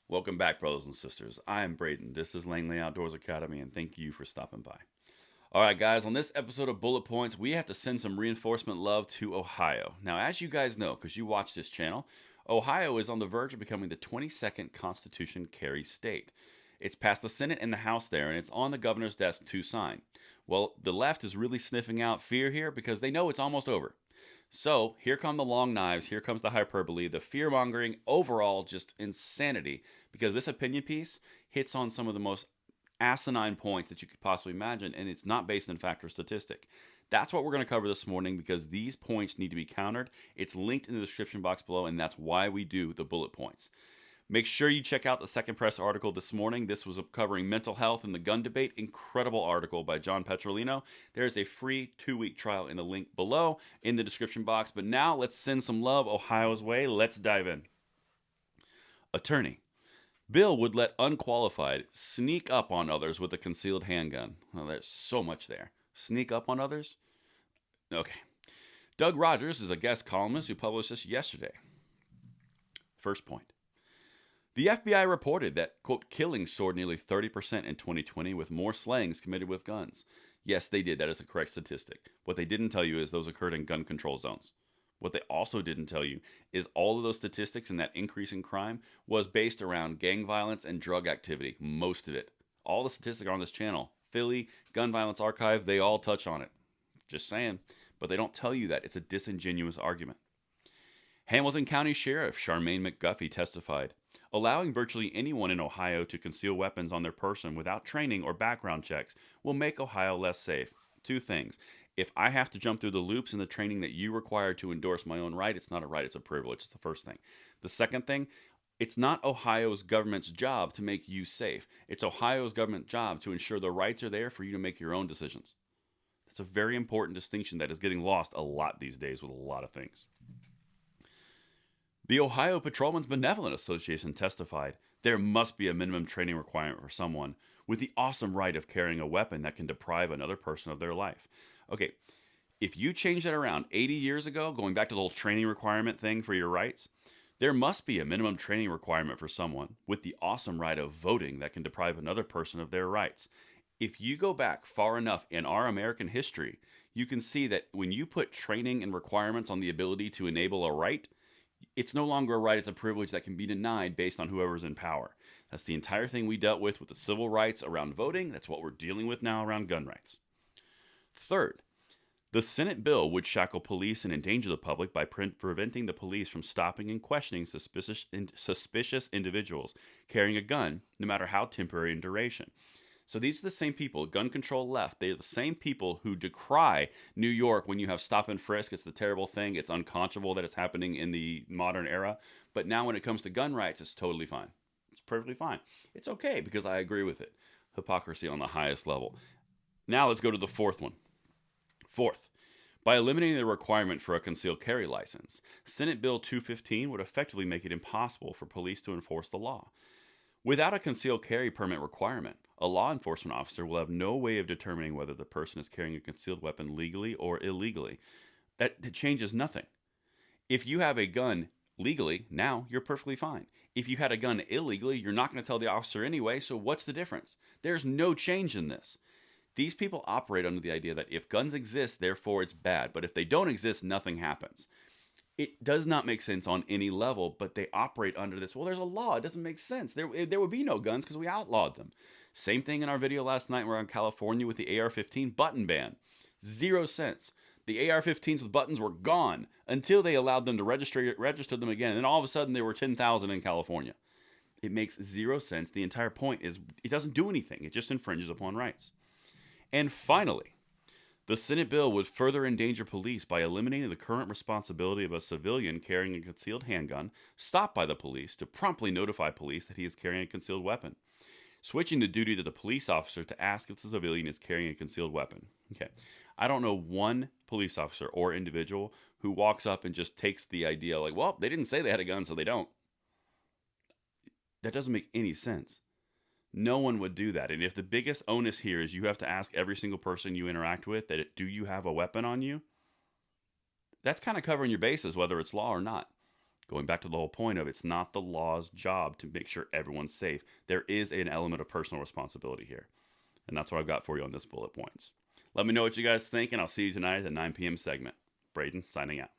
Welcome back, brothers and sisters. I am Braden. This is Langley Outdoors Academy, and thank you for stopping by. All right, guys, on this episode of Bullet Points, we have to send some reinforcement love to Ohio. Now, as you guys know, because you watch this channel, Ohio is on the verge of becoming the 22nd Constitution carry state. It's passed the Senate and the House there, and it's on the governor's desk to sign. Well, the left is really sniffing out fear here because they know it's almost over. So here come the long knives, here comes the hyperbole, the fear mongering, overall just insanity, because this opinion piece hits on some of the most asinine points that you could possibly imagine, and it's not based in fact or statistic. That's what we're going to cover this morning because these points need to be countered. It's linked in the description box below, and that's why we do the bullet points. Make sure you check out the Second Press article this morning. This was covering mental health and the gun debate. Incredible article by John Petrolino. There is a free 2-week trial in the link below in the description box. But now let's send some love Ohio's way. Let's dive in. Attorney. Bill would let unqualified sneak up on others with a concealed handgun. Well, there's so much there. Sneak up on others? Okay. Doug Rogers is a guest columnist who published this yesterday. First point. The FBI reported that, quote, killings soared nearly 30% in 2020 with more slayings committed with guns. Yes, they did. That is the correct statistic. What they didn't tell you is those occurred in gun control zones. What they also didn't tell you is all of those statistics and that increase in crime was based around gang violence and drug activity. Most of it. All the statistics are on this channel. Philly, Gun Violence Archive, they all touch on it. Just saying. But they don't tell you that. It's a disingenuous argument. Hamilton County Sheriff Charmaine McGuffey testified. Allowing virtually anyone in Ohio to conceal weapons on their person without training or background checks will make Ohio less safe. Two things. If I have to jump through the loops in the training that you require to endorse my own right, it's not a right, it's a privilege. It's the first thing. The second thing, it's not Ohio's government's job to make you safe. It's Ohio's government's job to ensure the rights are there for you to make your own decisions. That's a very important distinction that is getting lost a lot these days with a lot of things. The Ohio Patrolmen's Benevolent Association testified there must be a minimum training requirement for someone with the awesome right of carrying a weapon that can deprive another person of their life. Okay, if you change that around 80 years ago, going back to the whole training requirement thing for your rights, there must be a minimum training requirement for someone with the awesome right of voting that can deprive another person of their rights. If you go back far enough in our American history, you can see that when you put training and requirements on the ability to enable a right, it's no longer a right, it's a privilege that can be denied based on whoever's in power. That's the entire thing we dealt with the civil rights around voting. That's what we're dealing with now around gun rights. Third, the Senate bill would shackle police and endanger the public by preventing the police from stopping and questioning suspicious individuals carrying a gun, no matter how temporary in duration. So these are the same people, gun control left. They're the same people who decry New York when you have stop and frisk. It's the terrible thing. It's unconscionable that it's happening in the modern era. But now when it comes to gun rights, it's totally fine. It's perfectly fine. It's okay because I agree with it. Hypocrisy on the highest level. Now let's go to the fourth one. Fourth, by eliminating the requirement for a concealed carry license, Senate Bill 215 would effectively make it impossible for police to enforce the law. Without a concealed carry permit requirement, a law enforcement officer will have no way of determining whether the person is carrying a concealed weapon legally or illegally. That changes nothing. If you have a gun legally, now you're perfectly fine. If you had a gun illegally, you're not going to tell the officer anyway, so what's the difference? There's no change in this. These people operate under the idea that if guns exist, therefore it's bad, but if they don't exist, nothing happens. It does not make sense on any level, but they operate under this. Well, there's a law. It doesn't make sense. There would be no guns because we outlawed them. Same thing in our video last night. We're in California with the AR-15 button ban. 0 cents. The AR-15s with buttons were gone until they allowed them to register them again. And then all of a sudden, there were 10,000 in California. It makes 0 sense. The entire point is it doesn't do anything. It just infringes upon rights. And finally, the Senate bill would further endanger police by eliminating the current responsibility of a civilian carrying a concealed handgun stopped by the police to promptly notify police that he is carrying a concealed weapon, switching the duty to the police officer to ask if the civilian is carrying a concealed weapon. Okay, I don't know one police officer or individual who walks up and just takes the idea like, well, they didn't say they had a gun, so they don't. That doesn't make any sense. No one would do that. And if the biggest onus here is you have to ask every single person you interact with that do you have a weapon on you? That's kind of covering your bases, whether it's law or not. Going back to the whole point of it's not the law's job to make sure everyone's safe. There is an element of personal responsibility here. And that's what I've got for you on this bullet points. Let me know what you guys think, and I'll see you tonight at the 9 p.m. segment. Braden, signing out.